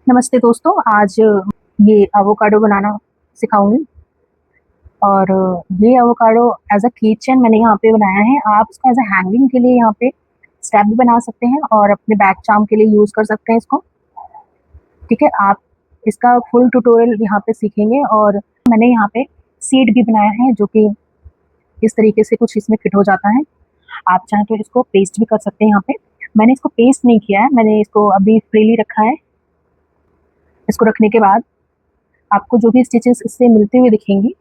नमस्ते दोस्तों, आज ये एवोकाडो बनाना सिखाऊंगी। और ये एवोकाडो एज अ किचन मैंने यहाँ पे बनाया है। आप इसको एज अ हैंगिंग के लिए यहाँ पे स्टेप भी बना सकते हैं और अपने बैग चार्म के लिए यूज कर सकते हैं इसको। ठीक है, आप इसका फुल ट्यूटोरियल यहाँ पे सीखेंगे। और मैंने यहाँ पे सीड भी बनाया है जो कि इस तरीके से कुछ इसमें फिट हो जाता है। आप चाहें तो इसको पेस्ट भी कर सकते हैं। यहाँ पे मैंने इसको पेस्ट नहीं किया है, मैंने इसको अभी फ्रीली रखा है। इसको रखने के बाद आपको जो भी स्टिचेस इससे मिलते हुए दिखेंगी,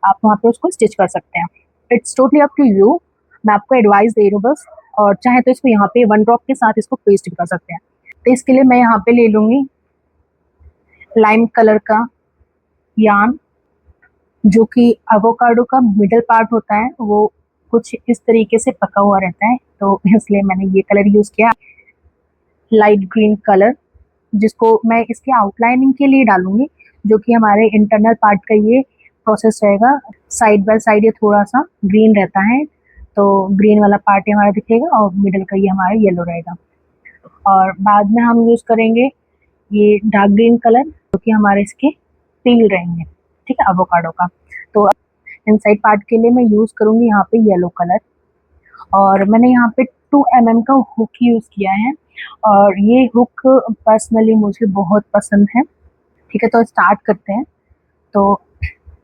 आप वहाँ पे उसको स्टिच कर सकते हैं। It's totally up to you, मैं आपको एडवाइस दे रही हूँ बस। और चाहे तो इसको यहाँ पे वन ड्रॉप के साथ इसको पेस्ट भी कर सकते हैं। तो इसके लिए मैं यहाँ पे ले लूँगी लाइम कलर का यार्न, जो कि एवोकाडो का मिडल पार्ट होता है वो कुछ इस तरीके से पका हुआ रहता है, तो इसलिए मैंने ये कलर यूज़ किया, लाइट ग्रीन कलर, जिसको मैं इसके आउटलाइनिंग के लिए डालूंगी, जो कि हमारे इंटरनल पार्ट का ये प्रोसेस रहेगा। साइड बाय साइड ये थोड़ा सा ग्रीन रहता है, तो ग्रीन वाला पार्ट ही हमारा दिखेगा और मिडल का ये हमारा येलो रहेगा। और बाद में हम यूज़ करेंगे ये डार्क ग्रीन कलर, जो कि हमारे इसके पील रहेंगे। ठीक है, एवोकाडो का। तो इनसाइड पार्ट के लिए मैं यूज़ करूँगी यहाँ पे येलो कलर। और मैंने यहाँ पे 2 mm का हुक यूज़ किया है, और ये हुक पर्सनली मुझे बहुत पसंद है। ठीक है, तो स्टार्ट करते हैं। तो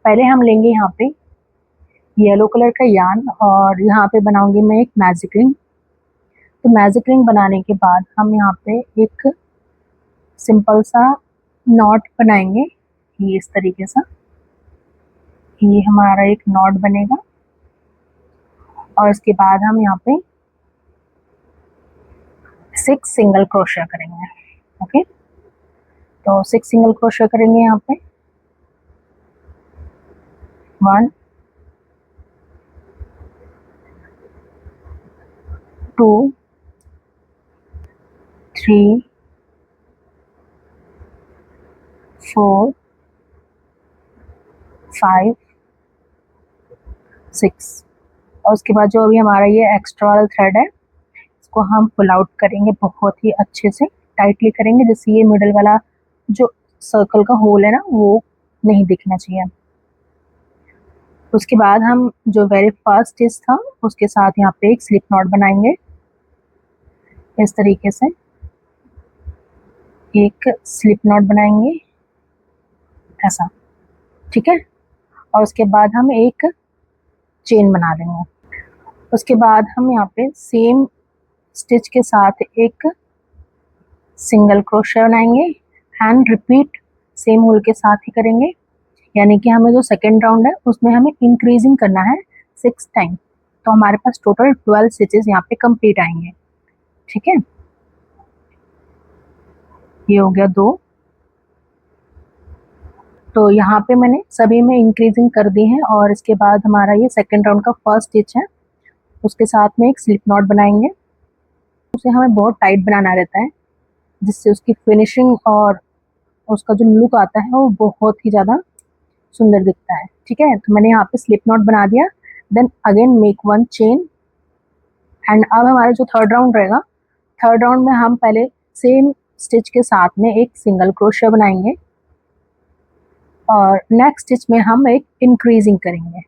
पहले हम लेंगे यहाँ पे येलो कलर का यार्न, और यहाँ पे बनाऊंगी मैं एक मैजिक रिंग। तो मैजिक रिंग बनाने के बाद हम यहाँ पे एक सिंपल सा नॉट बनाएंगे, ये इस तरीके से। ये हमारा एक नॉट बनेगा, और इसके बाद हम यहाँ पे 6 सिंगल क्रोशिया करेंगे। ओके, तो 6 सिंगल क्रोशिया करेंगे यहाँ पे। 1 2 3 4 5 6। और उसके बाद जो अभी हमारा ये एक्स्ट्रा वाला थ्रेड है, इसको हम पुल आउट करेंगे, बहुत ही अच्छे से टाइटली करेंगे, जिससे ये मिडल वाला जो सर्कल का होल है ना, वो नहीं दिखना चाहिए। उसके बाद हम जो वेरी फर्स्ट स्टिच था उसके साथ यहाँ पे एक स्लिप नॉट बनाएंगे, इस तरीके से एक स्लिप नॉट बनाएंगे ऐसा। ठीक है, और उसके बाद हम एक चेन बना लेंगे। उसके बाद हम यहाँ पे सेम स्टिच के साथ एक सिंगल क्रोशिया बनाएंगे, एंड रिपीट सेम होल के साथ ही करेंगे। यानी कि हमें जो सेकेंड राउंड है उसमें हमें इंक्रीजिंग करना है 6 टाइम। तो हमारे पास टोटल 12 स्टिचेस यहाँ पे कंप्लीट आएंगे। ठीक है, ये हो गया 2। तो यहाँ पे मैंने सभी में इंक्रीजिंग कर दी है। और इसके बाद हमारा ये सेकेंड राउंड का फर्स्ट स्टिच है, उसके साथ में एक स्लिप नॉट बनाएंगे। उसे हमें बहुत टाइट बनाना रहता है, जिससे उसकी फिनिशिंग और उसका जो लुक आता है वो बहुत ही ज़्यादा सुंदर दिखता है। ठीक है, तो मैंने यहाँ पे स्लिप नॉट बना दिया, then again make 1 chain. And अब हमारा जो थर्ड राउंड रहेगा, थर्ड राउंड में हम पहले सेम स्टिच के साथ में एक सिंगल क्रोशिया बनाएंगे, और नेक्स्ट स्टिच में हम एक इंक्रीजिंग करेंगे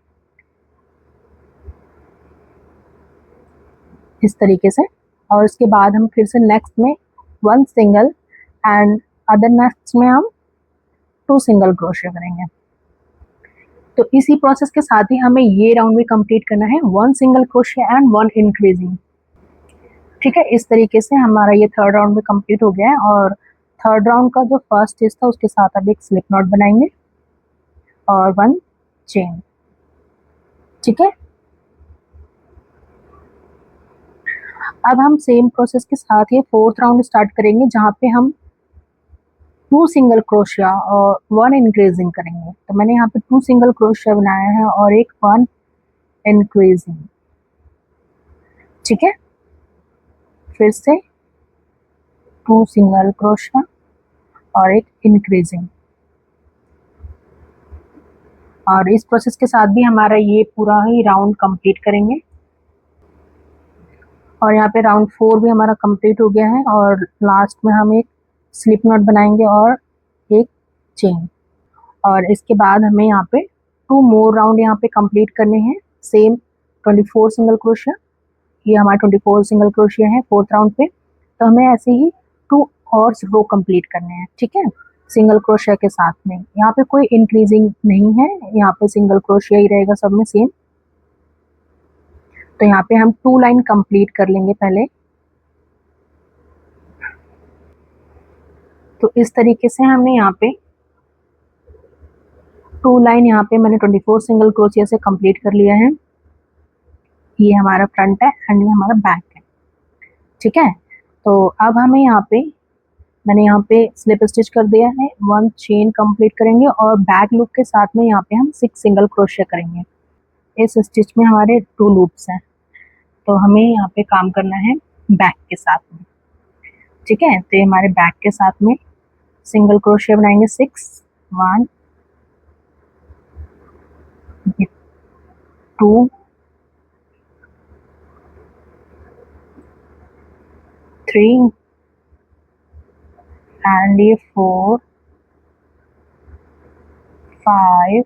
इस तरीके से। और उसके बाद हम फिर से नेक्स्ट में 1 सिंगल, एंड अदर नेक्स्ट में हम 2 सिंगल क्रोशिया करेंगे। तो इसी प्रोसेस के साथ ही हमें ये राउंड भी कंप्लीट करना है, 1 सिंगल क्रोशिया एंड 1 इंक्रीजिंग। ठीक है, इस तरीके से हमारा ये थर्ड राउंड भी कंप्लीट हो गया है। और थर्ड राउंड का जो फर्स्ट स्टिच था उसके साथ अब एक स्लिप नॉट बनाएंगे और 1 चेन। ठीक है, अब हम सेम प्रोसेस के साथ ये फोर्थ राउंड स्टार्ट करेंगे, जहाँ पे हम 2 सिंगल क्रोशिया और 1 इंक्रीजिंग करेंगे। तो मैंने यहाँ पे 2 सिंगल क्रोशिया बनाया है और एक 1 इंक्रीजिंग। ठीक है, फिर से 2 सिंगल क्रोशिया और एक इंक्रीजिंग। और इस प्रोसेस के साथ भी हमारा ये पूरा ही राउंड कंप्लीट करेंगे। और यहाँ पे राउंड 4 भी हमारा कंप्लीट हो गया है, और लास्ट में हम एक स्लिप नॉट बनाएंगे और एक चेन, और इसके बाद हमें यहाँ पे 2 मोर राउंड यहाँ पे कंप्लीट करने हैं सेम 24 सिंगल क्रोशिया। ये हमारा 24 सिंगल क्रोशिया है फोर्थ राउंड पे, तो हमें ऐसे ही 2 और रो कंप्लीट करने हैं, ठीक है, सिंगल क्रोशिया के साथ में। यहाँ पे कोई इंक्रीजिंग नहीं है, यहाँ पे सिंगल क्रोशिया ही रहेगा सब में सेम। तो यहाँ पे हम 2 लाइन कंप्लीट कर लेंगे पहले। तो इस तरीके से हमने यहाँ पे 2 लाइन यहाँ पे मैंने 24 सिंगल क्रोशिया से कंप्लीट कर लिया है। ये हमारा फ्रंट है एंड ये हमारा बैक है, ठीक है। तो अब हमें यहाँ पे मैंने यहाँ पे स्लिप स्टिच कर दिया है, 1 चेन कंप्लीट करेंगे और बैक लूप के साथ में यहाँ पे हम 6 सिंगल क्रोशिया करेंगे। इस स्टिच में हमारे 2 लूप्स हैं, तो हमें यहाँ पे काम करना है बैक के साथ में, ठीक है। तो ये हमारे बैक के साथ में सिंगल क्रोशिया बनाएंगे 6, 1, 2, 3 एंड ये 4, 5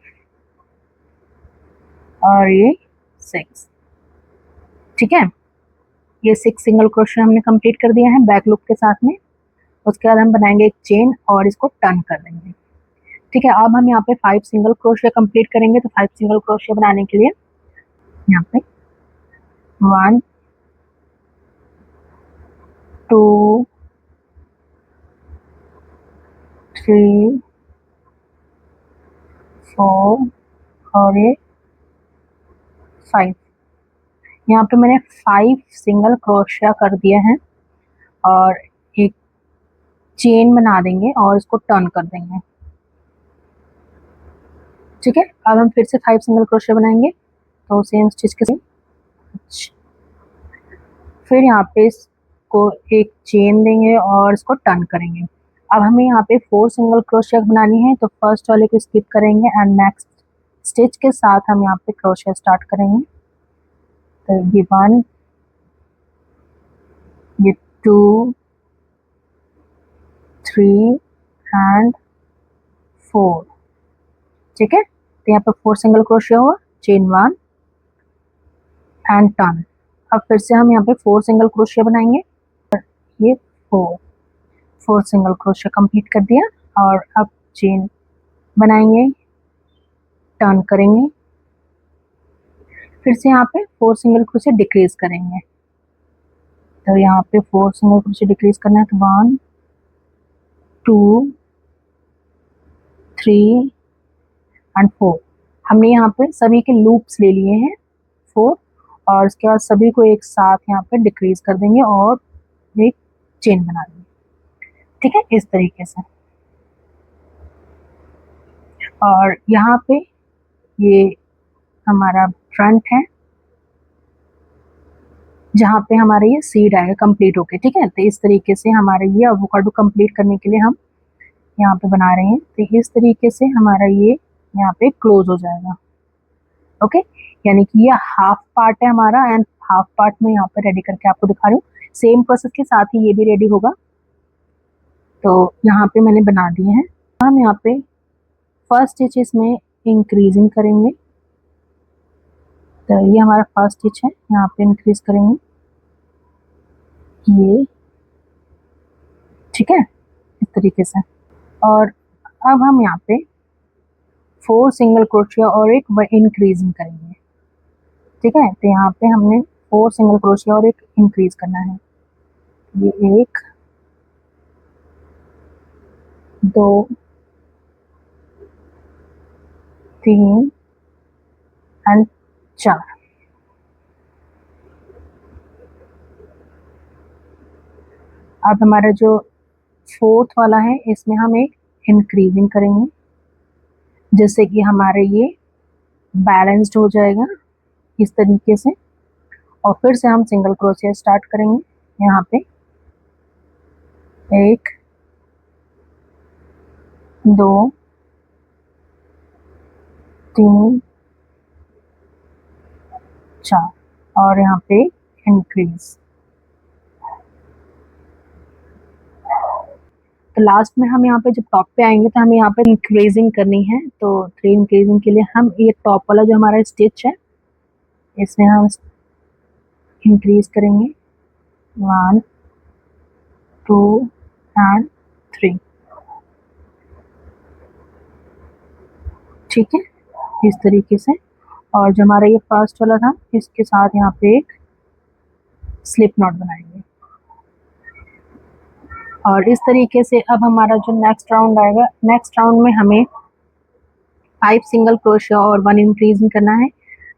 और ये 6, ठीक है। ये 6 सिंगल क्रोशिया हमने कंप्लीट कर दिया है बैक लूप के साथ में। उसके बाद हम बनाएंगे एक चेन और इसको टर्न कर देंगे, ठीक है। अब हम यहाँ पे 5 सिंगल क्रोशिया कंप्लीट करेंगे। तो 5 सिंगल क्रोशिया बनाने के लिए यहाँ पे 1, 2, 3, 4 और ये 5। यहाँ पे मैंने 5 सिंगल क्रोशिया कर दिया है और एक चेन बना देंगे और इसको टर्न कर देंगे, ठीक है। अब हम फिर से 5 सिंगल क्रोशिया बनाएंगे, तो सेम स्टिच के साथ फिर यहाँ पे इसको एक चेन देंगे और इसको टर्न करेंगे। अब हमें यहाँ पे 4 सिंगल क्रोशिया बनानी है, तो फर्स्ट वाले को स्किप करेंगे एंड नेक्स्ट स्टिच के साथ हम यहाँ पे क्रोशिया स्टार्ट करेंगे। तो ये 1, ये 2, 3 एंड 4, ठीक है। तो यहाँ पे 4 सिंगल क्रोशिया हुआ, चेन 1 एंड टर्न। अब फिर से हम यहाँ पे 4 सिंगल क्रोशिया बनाएंगे, ये 4 सिंगल क्रोशिया कंप्लीट कर दिया और अब चेन बनाएंगे, टर्न करेंगे, फिर से यहाँ पे 4 सिंगल क्रोशिया डिक्रीज करेंगे। तो यहाँ पे 4 सिंगल क्रोशिया डिक्रीज करना है, तो 1, 2, 3 एंड 4। हमने यहाँ पे सभी के लूप्स ले लिए हैं 4, और उसके बाद सभी को एक साथ यहाँ पे डिक्रीज कर देंगे और एक चेन बना देंगे, ठीक है, इस तरीके से। और यहाँ पे ये हमारा फ्रंट है जहाँ पे हमारा ये सीड आएगा कंप्लीट होके, ठीक है। तो इस तरीके से हमारा ये एवोकाडो कंप्लीट करने के लिए हम यहाँ पे बना रहे हैं। तो इस तरीके से हमारा ये यहाँ पे क्लोज हो जाएगा, ओके। यानी कि ये हाफ पार्ट है हमारा एंड हाफ पार्ट में यहाँ पे रेडी करके आपको दिखा रही हूँ। सेम प्रोसेस के साथ ही ये भी रेडी होगा। तो यहाँ पे मैंने बना दिए हैं। हम यहाँ पे फर्स्ट स्टिच इसमें इंक्रीजिंग करेंगे, तो ये हमारा फर्स्ट स्टिच है, यहाँ पे इंक्रीज करेंगे ये, ठीक है, इस तरीके से। और अब हम यहाँ पे 4 सिंगल क्रोशिया और एक इंक्रीजिंग करेंगे, ठीक है। तो यहाँ पे हमने 4 सिंगल क्रोशिया और एक इंक्रीज करना है, ये 1, 2, 3 एंड 4। अब हमारा जो फोर्थ वाला है इसमें हम एक इंक्रीजिंग करेंगे, जिससे कि हमारे ये बैलेंस्ड हो जाएगा इस तरीके से। और फिर से हम सिंगल क्रोशिया स्टार्ट करेंगे, यहाँ पे 1, 2, 3, 4 और यहाँ पे इंक्रीज। तो लास्ट में हम यहाँ पे जब टॉप पे आएंगे तो हमें यहाँ पे इंक्रीजिंग करनी है। तो 3 इंक्रीजिंग के लिए हम ये टॉप वाला जो हमारा स्टिच है इसमें हम इंक्रीज करेंगे 1 2 एंड 3। ठीक है, इस तरीके से। और जो हमारा ये फर्स्ट वाला था इसके साथ यहाँ पे एक स्लिप नॉट बनाएंगे। और इस तरीके से अब हमारा जो नेक्स्ट राउंड आएगा, नेक्स्ट राउंड में हमें 5 सिंगल क्रोशिया और 1 इंक्रीजिंग करना है।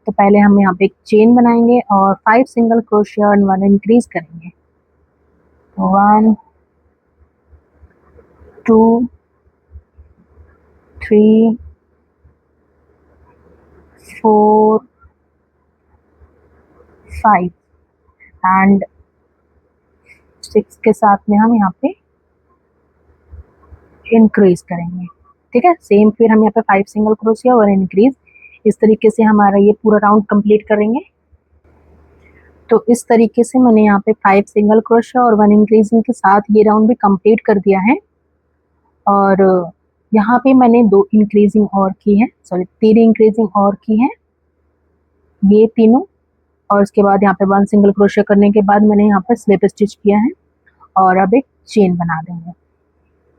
तो पहले हम यहाँ पे एक चेन बनाएंगे और 5 सिंगल क्रोशिया और 1 इंक्रीज करेंगे। 1 2 3 4 5 एंड 6 के साथ में हम यहाँ पे इंक्रीज करेंगे। ठीक है, सेम फिर हम यहाँ पे 5 सिंगल क्रोशिया और इंक्रीज, इस तरीके से हमारा ये पूरा राउंड कंप्लीट करेंगे। तो इस तरीके से मैंने यहाँ पे 5 सिंगल क्रोशिया और 1 इंक्रीजिंग के साथ ये राउंड भी कंप्लीट कर दिया है। और यहाँ पे मैंने 2 इंक्रीजिंग और की है, सॉरी 3 इंक्रीजिंग और की है, ये तीनों। और उसके बाद यहाँ पे 1 सिंगल क्रोशिया करने के बाद मैंने यहाँ पे स्लिप स्टिच किया है और अब एक चेन बना देंगे।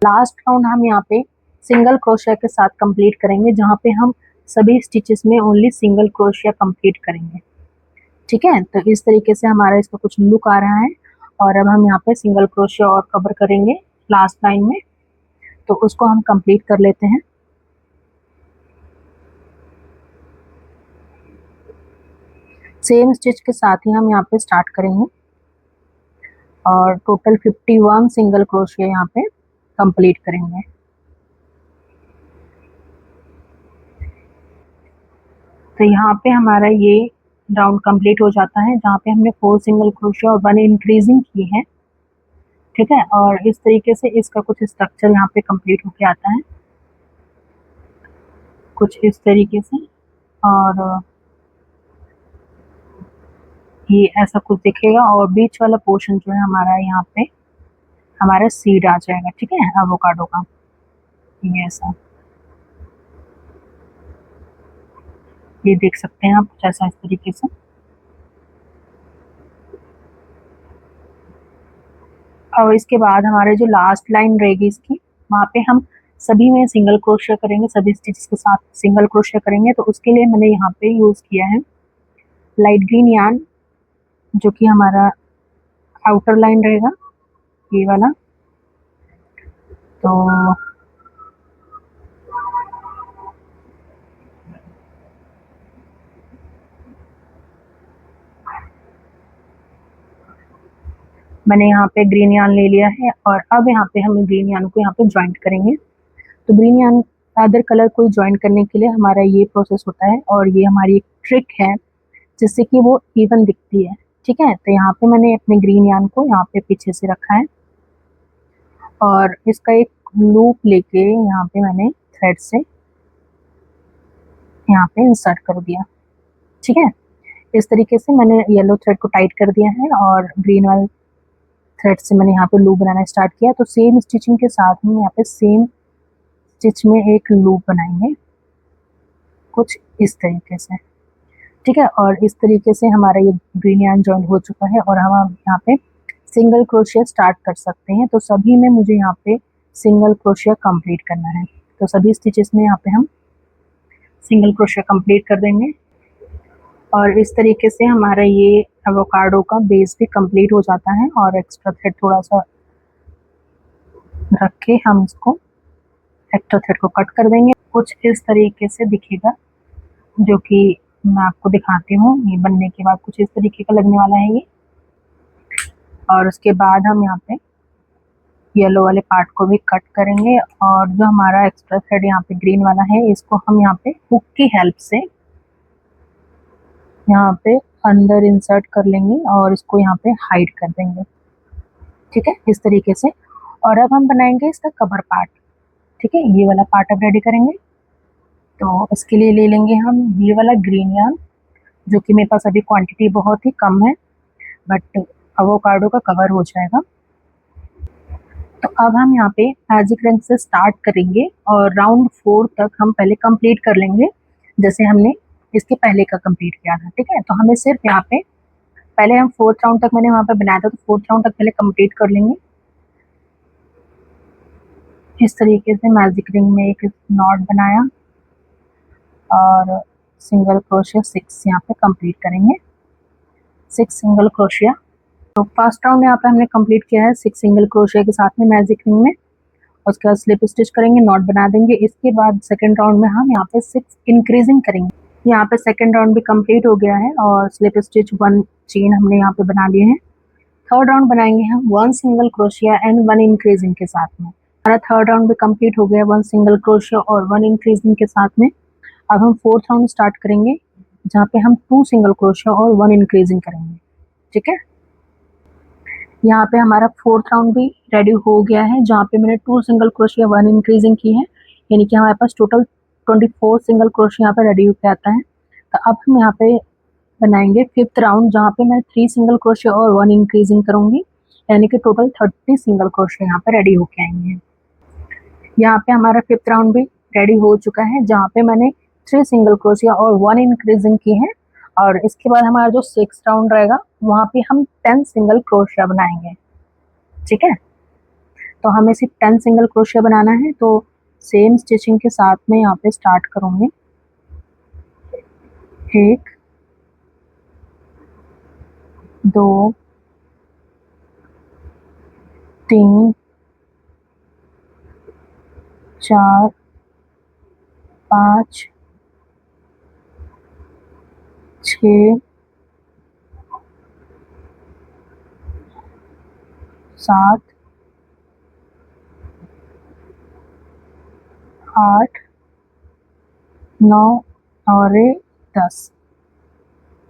लास्ट राउंड हम यहाँ पे सिंगल क्रोशिया के साथ कंप्लीट करेंगे, जहाँ पे हम सभी स्टिचेस में ओनली सिंगल क्रोशिया कंप्लीट करेंगे। ठीक है, तो इस तरीके से हमारा इसका कुछ लुक आ रहा है। और अब हम यहाँ पे सिंगल क्रोशिया और कवर करेंगे लास्ट लाइन में, तो उसको हम कंप्लीट कर लेते हैं। सेम स्टिच के साथ ही हम यहाँ पे स्टार्ट करेंगे और टोटल 51 सिंगल क्रोशिया यहाँ पे कंप्लीट करेंगे। तो यहाँ पे हमारा ये राउंड कंप्लीट हो जाता है, जहाँ पे हमने 4 सिंगल क्रोशिया और 1 इंक्रीजिंग की है। ठीक है, और इस तरीके से इसका कुछ स्ट्रक्चर यहाँ पे कंप्लीट होके आता है, कुछ इस तरीके से। और ये ऐसा कुछ दिखेगा और बीच वाला पोर्शन जो है हमारा यहाँ पे हमारा सीड आ जाएगा। ठीक है, एवोकाडो का ये ऐसा, ये देख सकते हैं आप कुछ ऐसा इस तरीके से। और इसके बाद हमारे जो लास्ट लाइन रहेगी इसकी, वहाँ पे हम सभी में सिंगल क्रोशिया करेंगे, सभी स्टिचेस के साथ सिंगल क्रोशिया करेंगे। तो उसके लिए मैंने यहाँ पे यूज़ किया है लाइट ग्रीन यार्न, जो कि हमारा आउटर लाइन रहेगा ये वाला। तो मैंने यहाँ पे ग्रीन यार्न ले लिया है और अब यहाँ पे हम ग्रीन यार्न को यहाँ पे ज्वाइंट करेंगे। तो ग्रीन यार्न अदर कलर को ज्वाइंट करने के लिए हमारा ये प्रोसेस होता है और ये हमारी एक ट्रिक है जिससे कि वो इवन दिखती है। ठीक है, तो यहाँ पे मैंने अपने ग्रीन यार्न को यहाँ पे पीछे से रखा है और इसका एक लूप लेके यहाँ पे मैंने थ्रेड से यहाँ पे इंसर्ट कर दिया। ठीक है, इस तरीके से मैंने येलो थ्रेड को टाइट कर दिया है और ग्रीन वाले थ्रेड से मैंने यहाँ पे लूप बनाना स्टार्ट किया। तो सेम स्टिचिंग के साथ में यहाँ पे सेम स्टिच में एक लूप बनाएंगे कुछ इस तरीके से। ठीक है, और इस तरीके से हमारा ये ग्रीन यार्न जॉइंट हो चुका है और हम यहाँ पे सिंगल क्रोशिया स्टार्ट कर सकते हैं। तो सभी में मुझे यहाँ पे सिंगल क्रोशिया कंप्लीट करना है, तो सभी स्टिचेस में यहाँ पे हम सिंगल क्रोशिया कंप्लीट कर देंगे। और इस तरीके से हमारा ये एवोकाडो का बेस भी कंप्लीट हो जाता है। और एक्स्ट्रा थ्रेड थोड़ा सा रख के हम इसको एक्स्ट्रा थ्रेड को कट कर देंगे, कुछ इस तरीके से दिखेगा, जो कि मैं आपको दिखाती हूँ। ये बनने के बाद कुछ इस तरीके का लगने वाला है ये। और उसके बाद हम यहाँ पे येलो वाले पार्ट को भी कट करेंगे और जो हमारा एक्स्ट्रा थ्रेड यहाँ पे ग्रीन वाला है इसको हम यहाँ पे हुक की हेल्प से यहाँ पे अंदर इंसर्ट कर लेंगे और इसको यहाँ पे हाइड कर देंगे। ठीक है, इस तरीके से। और अब हम बनाएंगे इसका कवर पार्ट। ठीक है, ये वाला पार्ट अब रेडी करेंगे। तो इसके लिए ले लेंगे हम ये वाला ग्रीन यार्न, जो कि मेरे पास अभी क्वांटिटी बहुत ही कम है, बट एवोकाडो का कवर हो जाएगा। तो अब हम यहाँ पे मैजिक रिंग से स्टार्ट करेंगे और राउंड 4 तक हम पहले कंप्लीट कर लेंगे, जैसे हमने इसके पहले का कंप्लीट किया था। ठीक है, तो हमें सिर्फ यहाँ पे पहले हम 4th राउंड तक मैंने वहाँ पे बनाया था, तो 4th राउंड तक पहले कंप्लीट कर लेंगे। इस तरीके से मैजिक रिंग में एक नॉट बनाया और सिंगल क्रोशिया 6 यहाँ पे कंप्लीट करेंगे, 6 सिंगल क्रोशिया। तो फर्स्ट राउंड यहाँ पे हमने कंप्लीट किया है 6 सिंगल क्रोशिया के साथ में मैजिक रिंग में। उसके बाद स्लिप स्टिच करेंगे, नॉट बना देंगे। इसके बाद सेकंड राउंड में हम यहाँ पे 6 इंक्रीजिंग करेंगे। यहाँ पे सेकंड राउंड भी कंप्लीट हो गया है और स्लिप स्टिच 1 चेन हमने यहाँ पे बना लिए हैं। थर्ड राउंड बनाएंगे हम 1 सिंगल क्रोशिया एंड 1 इंक्रीजिंग के साथ में। हमारा थर्ड राउंड भी कंप्लीट हो गया 1 सिंगल क्रोशिया और 1 इंक्रीजिंग के साथ में। अब हम फोर्थ राउंड स्टार्ट करेंगे, जहाँ पे हम 2 सिंगल क्रोशिया और 1 इंक्रीजिंग करेंगे। ठीक है, यहाँ पे हमारा फोर्थ राउंड भी रेडी हो गया है, जहाँ पे मैंने 2 सिंगल क्रोशिया 1 इंक्रीजिंग की है, यानी कि हमारे पास टोटल 24 सिंगल क्रोशिया यहाँ पे रेडी होकर आता है। तो अब हम यहाँ पे बनाएंगे फिफ्थ राउंड, जहाँ पे मैं 3 सिंगल क्रोशिया और 1 इंक्रीजिंग करूंगी, यानी कि टोटल 30 सिंगल क्रोशिया यहाँ पे रेडी होके आएंगे। यहाँ पे हमारा फिफ्थ राउंड भी रेडी हो चुका है, जहाँ पे मैंने 3 सिंगल क्रोशिया और 1 इंक्रीजिंग की है। और इसके बाद हमारा जो 6th राउंड रहेगा, वहाँ पे हम 10 सिंगल क्रोशिया बनाएंगे। ठीक है, तो हमें सिर्फ 10 सिंगल क्रोशिया बनाना है। तो सेम स्टिचिंग के साथ में यहाँ पे स्टार्ट करूंगी, 1 2 3 4 5 6 7 8 9 और 10।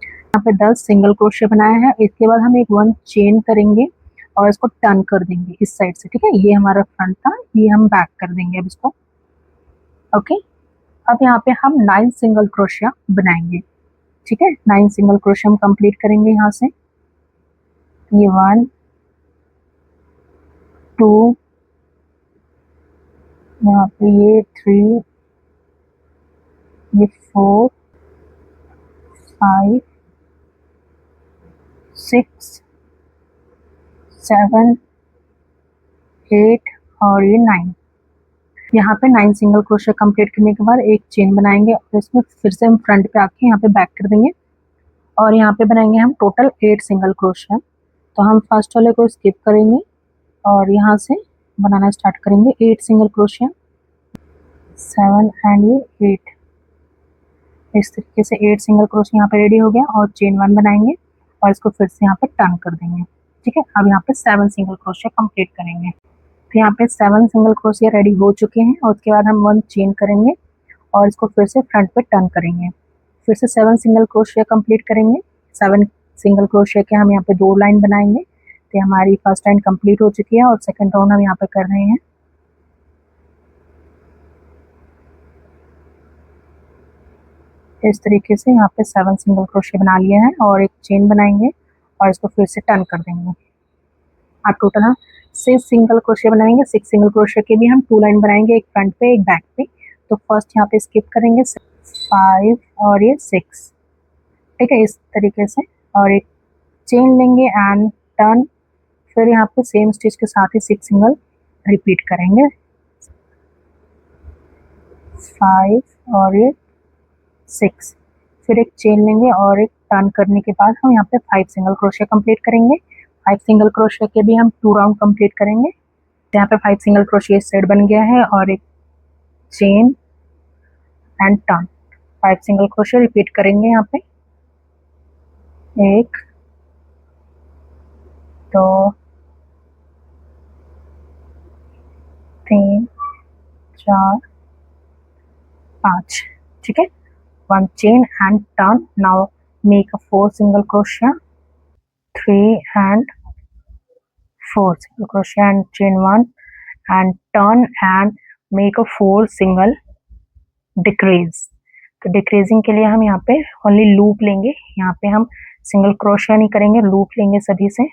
यहाँ पे 10 सिंगल क्रोशिया बनाया है। इसके बाद हम एक 1 चेन करेंगे और इसको टर्न कर देंगे इस साइड से। ठीक है, ये हमारा फ्रंट था, ये हम बैक कर देंगे अब इसको। ओके, अब यहाँ पे हम 9 सिंगल क्रोशिया बनाएंगे। ठीक है, 9 सिंगल क्रोशिया हम कंप्लीट करेंगे यहाँ से। ये 1 2, यहाँ पे ये 3, ये 4 5 6 7 8 और ये 9। यहाँ पे 9 सिंगल क्रोशिया कंप्लीट करने के बाद एक चेन बनाएंगे और इसमें फिर से हम फ्रंट पे आके यहाँ पे बैक कर देंगे और यहाँ पे बनाएंगे हम टोटल 8 सिंगल क्रोशिया। तो हम फर्स्ट वाले को स्किप करेंगे और यहाँ से बनाना स्टार्ट करेंगे 8 सिंगल क्रोशिया, 7 एंड ये 8। इस तरीके से 8 सिंगल क्रोशिया यहाँ पे रेडी हो गया और चेन 1 बनाएंगे और इसको फिर से यहाँ पे टर्न कर देंगे। ठीक है, अब यहाँ पे 7 सिंगल क्रोशिया कंप्लीट करेंगे। तो यहाँ पे 7 सिंगल क्रोशिया रेडी हो चुके हैं और उसके बाद हम 1 चेन करेंगे और इसको फिर से फ्रंट पे टर्न करेंगे। फिर से 7 सिंगल क्रोशिया कंप्लीट करेंगे। 7 सिंगल क्रोशिया के हम यहाँ पे 2 लाइन बनाएंगे। तो हमारी फर्स्ट लाइन कंप्लीट हो चुकी है और सेकंड राउंड हम यहाँ पे कर रहे हैं। इस तरीके से यहाँ पे 7 सिंगल क्रोशिया बना लिया है और एक चेन बनाएंगे और इसको फिर से टर्न कर देंगे। आप टोटल हम 6 सिंगल क्रोशिया बनाएंगे। 6 सिंगल क्रोशिया के भी हम 2 लाइन बनाएंगे, एक फ्रंट पे एक बैक पे। तो फर्स्ट यहाँ पे स्किप करेंगे 5 और ये 6। ठीक है, इस तरीके से और एक चेन लेंगे एंड टर्न। फिर यहाँ पे सेम स्टिच के साथ ही 6 सिंगल रिपीट करेंगे, 5 और ये 6। फिर एक चेन लेंगे और एक टर्न करने के बाद हम यहाँ पे 5 सिंगल क्रोशिया कंप्लीट करेंगे। 5 सिंगल क्रोशिया के भी हम 2 राउंड कंप्लीट करेंगे। तो यहाँ पे 5 सिंगल क्रोशिया इस साइड बन गया है और एक chain and turn. 5 single crochet repeat करेंगे यहाँ पे, 1 2 3 4 5। ठीक है, 1 chain and turn. Now make a 4 single crochet, 3 and 4 single crochet and chain 1 and turn and make a 4 single decrease. तो डिक्रीजिंग के लिए हम यहाँ पे ओनली लूप लेंगे, यहाँ पे हम सिंगल क्रोशिया नहीं करेंगे, लूप लेंगे सभी से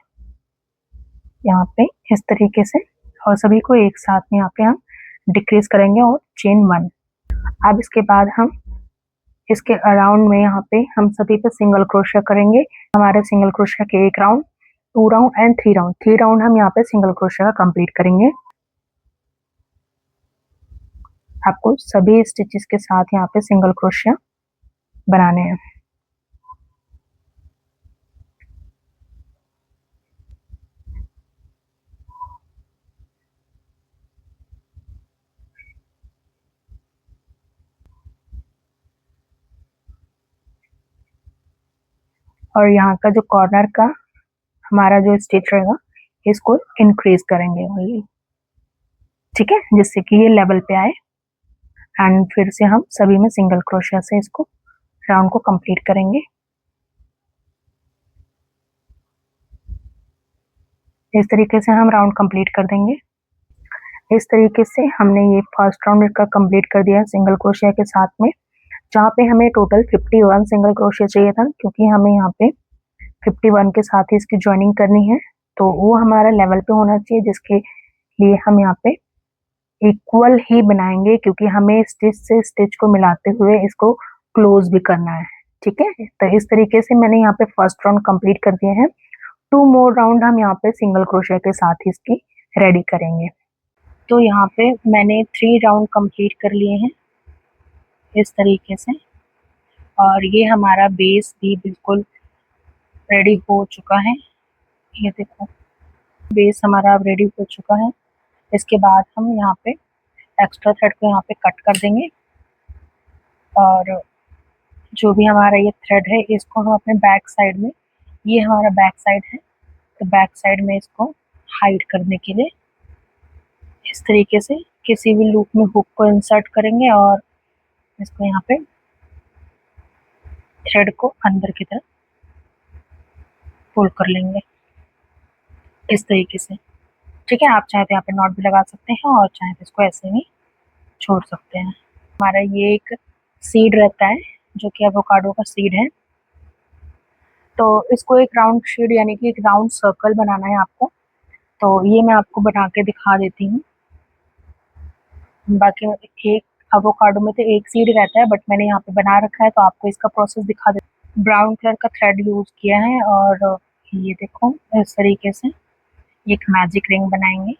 यहाँ पे इस तरीके से और सभी को एक साथ में यहाँ पे हम डिक्रीज करेंगे और चेन 1। अब इसके बाद हम इसके अराउंड में यहाँ पे हम सभी पे सिंगल क्रोशिया करेंगे। हमारे सिंगल क्रोशिया के 1 राउंड, 2 राउंड एंड 3 राउंड हम यहाँ पे सिंगल क्रोशिया का कंप्लीट करेंगे। आपको सभी स्टिचेस के साथ यहाँ पे सिंगल क्रोशिया बनाने हैं। और यहाँ का जो कॉर्नर का हमारा जो स्टिच रहेगा इसको इंक्रीज करेंगे ओनली, ठीक है, जिससे कि ये लेवल पे आए। एंड फिर से हम सभी में सिंगल क्रोशिया से इसको राउंड को कंप्लीट करेंगे। इस तरीके से हम राउंड कंप्लीट कर देंगे। इस तरीके से हमने ये फर्स्ट राउंड का कंप्लीट कर दिया सिंगल क्रोशिया के साथ में, जहाँ पे हमें टोटल 51 सिंगल क्रोशिया चाहिए था, क्योंकि हमें यहाँ पे 51 के साथ ही इसकी ज्वाइनिंग करनी है, तो वो हमारा लेवल पे होना चाहिए, जिसके लिए हम यहाँ पे इक्वल ही बनाएंगे, क्योंकि हमें स्टिच से स्टिच को मिलाते हुए इसको क्लोज भी करना है, ठीक है। तो इस तरीके से मैंने यहाँ पे फर्स्ट राउंड कंप्लीट कर दिए हैं। 2 मोर राउंड हम यहाँ पे सिंगल क्रोशिया के साथ ही इसकी रेडी करेंगे। तो यहाँ पे मैंने 3 राउंड कंप्लीट कर लिए हैं इस तरीके से, और ये हमारा बेस भी बिल्कुल रेडी हो चुका है। ये देखो बेस हमारा अब रेडी हो चुका है। इसके बाद हम यहाँ पे एक्स्ट्रा थ्रेड को यहाँ पे कट कर देंगे, और जो भी हमारा ये थ्रेड है इसको हम अपने बैक साइड में, ये हमारा बैक साइड है, तो बैक साइड में इसको हाइड करने के लिए इस तरीके से किसी भी लूप में हुक को इंसर्ट करेंगे और इसको यहाँ पे थ्रेड को अंदर की तरफ पुल कर लेंगे इस तरीके से, ठीक है। आप चाहे तो यहाँ पे नॉट भी लगा सकते हैं और चाहे तो इसको ऐसे भी छोड़ सकते हैं। हमारा ये एक सीड रहता है जो कि एवोकाडो का सीड है, तो इसको एक राउंड शेड यानी कि एक राउंड सर्कल बनाना है आपको, तो ये मैं आपको बना के दिखा देती हूँ। बाकी एक एवोकाडो में तो एक सीड रहता है, बट मैंने यहाँ पे बना रखा है तो आपको इसका प्रोसेस दिखा देती। ब्राउन कलर का थ्रेड यूज किया है और ये देखो इस तरीके से एक मैजिक रिंग बनाएंगे।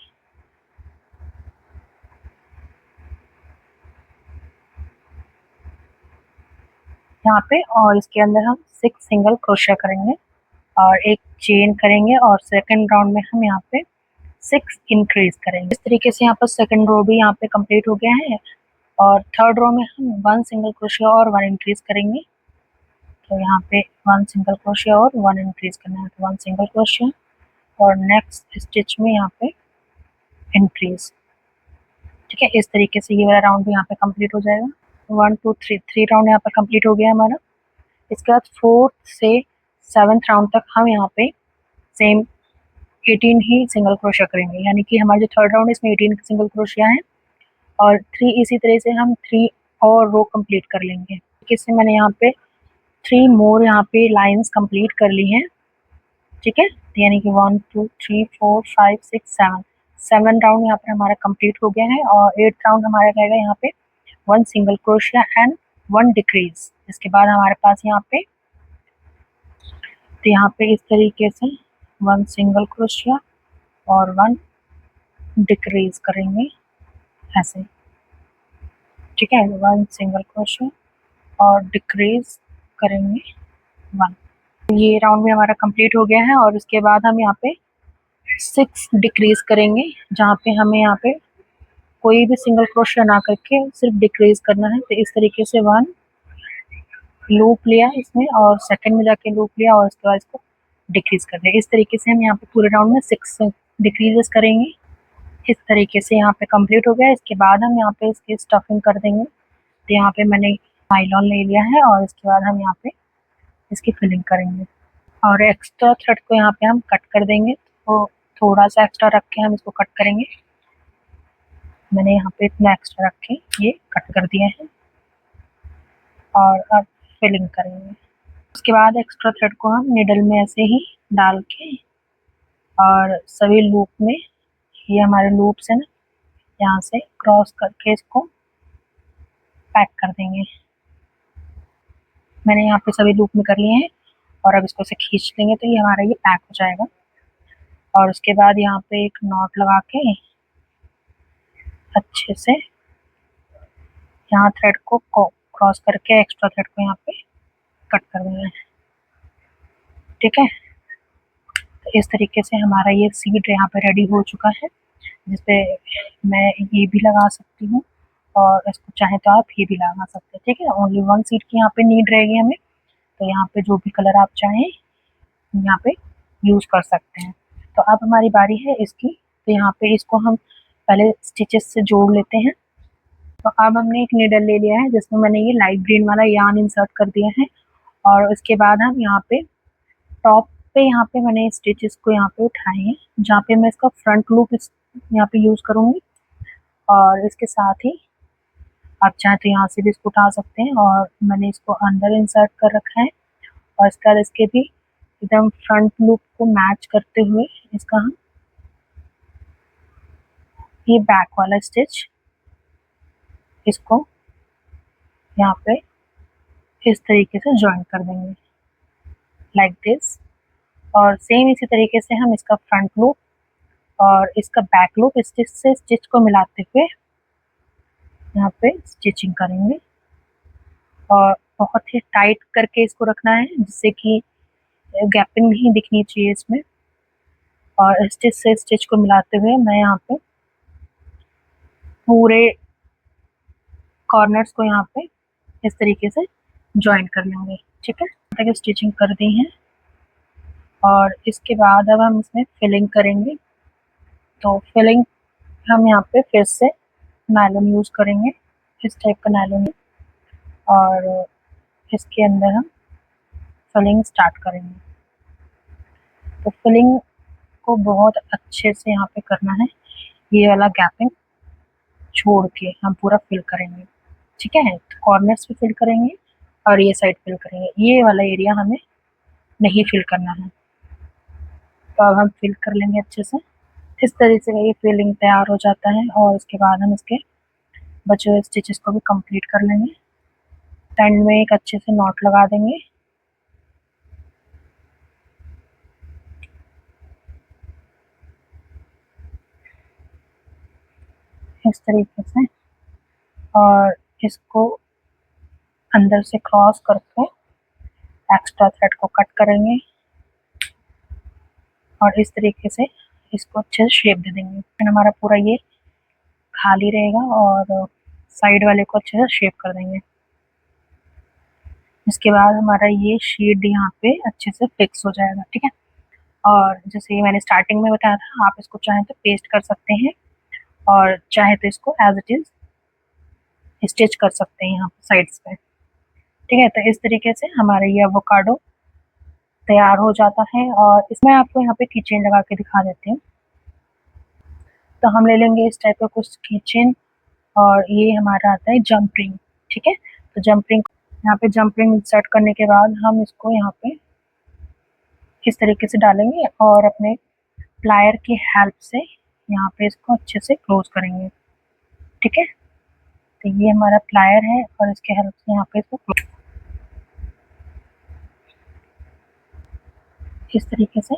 यहाँ पे, और इसके अंदर हम 6 सिंगल क्रोशिया करेंगे और एक चेन करेंगे, और सेकंड राउंड में हम यहाँ पे 6 इंक्रीज करेंगे। इस तरीके से यहाँ पर सेकंड रो भी यहाँ पे कंप्लीट हो गया है, और थर्ड रो में हम 1 सिंगल क्रोशिया और 1 इंक्रीज करेंगे। तो यहाँ पे 1 सिंगल क्रोशिया और 1 इंक्रीज करना है, तो 1 सिंगल क्रोशिया और नेक्स्ट स्टिच में यहाँ पे इंक्रीज, ठीक है। इस तरीके से ये वाला राउंड भी यहाँ पे कंप्लीट हो जाएगा। 1 2 3 राउंड यहाँ पे कंप्लीट हो गया हमारा। इसके बाद 4th से 7th राउंड तक हम यहाँ पे सेम 18 ही सिंगल क्रोशिया करेंगे, यानी कि हमारा जो थर्ड राउंड है इसमें 18 सिंगल क्रोशिया है, और 3 इसी तरह से हम 3 और रो कंप्लीट कर लेंगे। इससे मैंने यहाँ पे 3 मोर यहाँ पे लाइंस कंप्लीट कर ली हैं, ठीक है। यानी कि 1 2 3 4 5 6 7 राउंड यहाँ पर हमारा कंप्लीट हो गया है, और 8th राउंड हमारा रहेगा यहाँ पे 1 सिंगल क्रोशिया एंड 1 डिक्रीज। इसके बाद हमारे पास यहाँ पे, तो यहाँ पे इस तरीके से 1 सिंगल क्रोशिया और 1 डिक्रीज करेंगे ऐसे, ठीक है। 1 सिंगल क्रोशिया और डिक्रीज करेंगे 1। ये राउंड भी हमारा कंप्लीट हो गया है, और उसके बाद हम यहाँ पे 6 डिक्रीज करेंगे, जहाँ पे हमें यहाँ पे कोई भी सिंगल क्रोशिया ना करके सिर्फ डिक्रीज करना है। तो इस तरीके से 1 लूप लिया इसमें, और सेकंड में जाके लूप लिया, और उसके बाद इसको डिक्रीज कर दिया। इस तरीके से हम यहाँ पे पूरे राउंड में 6 डिक्रीजेस करेंगे। इस तरीके से यहाँ पे कंप्लीट हो गया। इसके बाद हम यहाँ पे इसकी स्टफिंग कर देंगे। तो यहाँ पे मैंने नायलॉन ले लिया है, और इसके बाद हम यहाँ पे इसकी फिलिंग करेंगे, और एक्स्ट्रा थ्रेड को यहाँ पे हम कट कर देंगे। तो थोड़ा सा एक्स्ट्रा रख के हम इसको कट करेंगे। मैंने यहाँ पे इतना एक्स्ट्रा रख के ये कट कर दिया है, और अब फिलिंग करेंगे। उसके बाद एक्स्ट्रा थ्रेड को हम निडल में ऐसे ही डाल के और सभी लूप में ये हमारे लूप्स है ना, यहाँ से क्रॉस करके इसको पैक कर देंगे। मैंने यहाँ पे सभी लूप में कर लिए हैं और अब इसको से खींच लेंगे तो ये हमारा ये पैक हो जाएगा। और उसके बाद यहाँ पे एक नॉट लगा के अच्छे से यहाँ थ्रेड को क्रॉस करके एक्स्ट्रा थ्रेड को यहाँ पे कट कर देंगे। ठीक है, तो इस तरीके से हमारा ये सीड यहाँ पे रेडी हो चुका है, जिसपे मैं ये भी लगा सकती हूँ और इसको चाहे तो आप ये भी लगा सकते हैं। ठीक है, ओनली 1 सीड की यहाँ पे नीड रहेगी हमें, तो यहाँ पे जो भी कलर आप चाहें यहाँ पे यूज कर सकते हैं। तो अब हमारी बारी है इसकी, तो यहाँ पे इसको हम पहले स्टिचेस से जोड़ लेते हैं। तो अब हमने एक नीडल ले लिया है जिसमें मैंने ये लाइट ग्रीन वाला यार्न इंसर्ट कर दिया है और उसके बाद हम यहाँ पे टॉप पे यहाँ पे मैंने स्टिचेस को यहाँ पे उठाए हैं, जहाँ पे मैं इसका फ्रंट लूप यहाँ पे यूज करूंगी और इसके साथ ही आप चाहें तो यहाँ से भी इसको उठा सकते हैं और मैंने इसको अंदर इंसर्ट कर रखा है और इसके बाद इसके भी एकदम फ्रंट लूप को मैच करते हुए इसका हम ये बैक वाला स्टिच इसको यहाँ पे इस तरीके से ज्वाइन कर देंगे लाइक दिस। और सेम इसी तरीके से हम इसका फ्रंट लूप और इसका बैक लूप स्टिच से स्टिच को मिलाते हुए यहाँ पे स्टिचिंग करेंगे और बहुत ही टाइट करके इसको रखना है जिससे कि गैपिंग नहीं दिखनी चाहिए इसमें। और स्टिच से स्टिच को मिलाते हुए मैं यहाँ पे पूरे कॉर्नर्स को यहाँ पे इस तरीके से ज्वाइन कर लेंगे। ठीक है, तक स्टिचिंग कर दी है और इसके बाद अब हम इसमें फिलिंग करेंगे। तो फिलिंग हम यहाँ पे फिर से नायलॉन यूज करेंगे, इस टाइप का नायलॉन, और इसके अंदर हम फिलिंग स्टार्ट करेंगे। तो फिलिंग को बहुत अच्छे से यहाँ पे करना है, ये वाला गैपिंग छोड़ के हम पूरा फिल करेंगे। ठीक है, तो कॉर्नर्स पे फिल करेंगे और ये साइड फिल करेंगे, ये वाला एरिया हमें नहीं फिल करना है। तो अब हम फिल कर लेंगे अच्छे से। इस तरीके से ये फिलिंग तैयार हो जाता है और उसके बाद हम इसके बचे हुए स्टिचेस को भी कंप्लीट कर लेंगे। एंड में एक अच्छे से नॉट लगा देंगे। इस तरीके से, और इसको अंदर से क्रॉस करके एक्स्ट्रा थ्रेड को कट करेंगे और इस तरीके से इसको अच्छे से शेप दे देंगे। फिर हमारा पूरा ये खाली रहेगा और साइड वाले को अच्छे से शेप कर देंगे। इसके बाद हमारा ये शेड यहाँ पे अच्छे से फिक्स हो जाएगा। ठीक है, और जैसे मैंने स्टार्टिंग में बताया था, आप इसको चाहे तो पेस्ट कर सकते हैं और चाहे तो इसको एज इट इज स्टिच कर सकते हैं यहाँ साइड्स पे। ठीक है, तो इस तरीके से हमारा ये एवोकाडो तैयार हो जाता है और इसमें आपको यहाँ पे कीचेन लगा के दिखा देती हूँ। तो हम ले लेंगे इस टाइप का कुछ कीचेन और ये हमारा आता है जंप रिंग। ठीक है, तो जंप रिंग, यहाँ पे जंप रिंग इंसर्ट करने के बाद हम इसको यहाँ पे इस तरीके से डालेंगे और अपने प्लायर की हेल्प से यहाँ पे इसको अच्छे से क्लोज करेंगे। ठीक है, तो ये हमारा प्लायर है और इसके हेल्प से यहाँ पे इसको क्लोज इस तरीके से,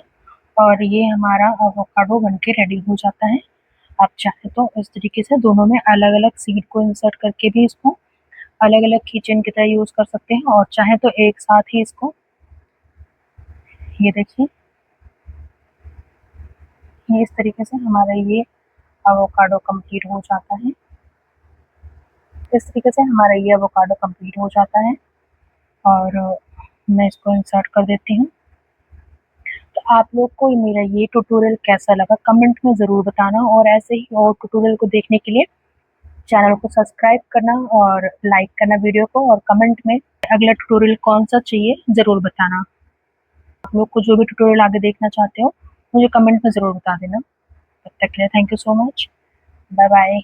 और ये हमारा एवोकाडो बनके रेडी हो जाता है। आप चाहे तो इस तरीके से दोनों में अलग अलग सीड को इंसर्ट करके भी इसको अलग अलग किचन की तरह यूज कर सकते हैं और चाहे तो एक साथ ही इसको, ये देखिए, ये इस तरीके से हमारा ये एवोकाडो कंप्लीट हो जाता है। इस तरीके से हमारा ये एवोकाडो कंप्लीट हो जाता है और मैं इसको इंसर्ट कर देती हूँ। तो आप लोग को मेरा ये ट्यूटोरियल कैसा लगा कमेंट में ज़रूर बताना और ऐसे ही और ट्यूटोरियल को देखने के लिए चैनल को सब्सक्राइब करना और लाइक करना वीडियो को, और कमेंट में अगला ट्यूटोरियल कौन सा चाहिए ज़रूर बताना। आप लोग को जो भी ट्यूटोरियल आगे देखना चाहते हो मुझे कमेंट में ज़रूर बता देना। तब तक के लिए thank you so much, bye bye.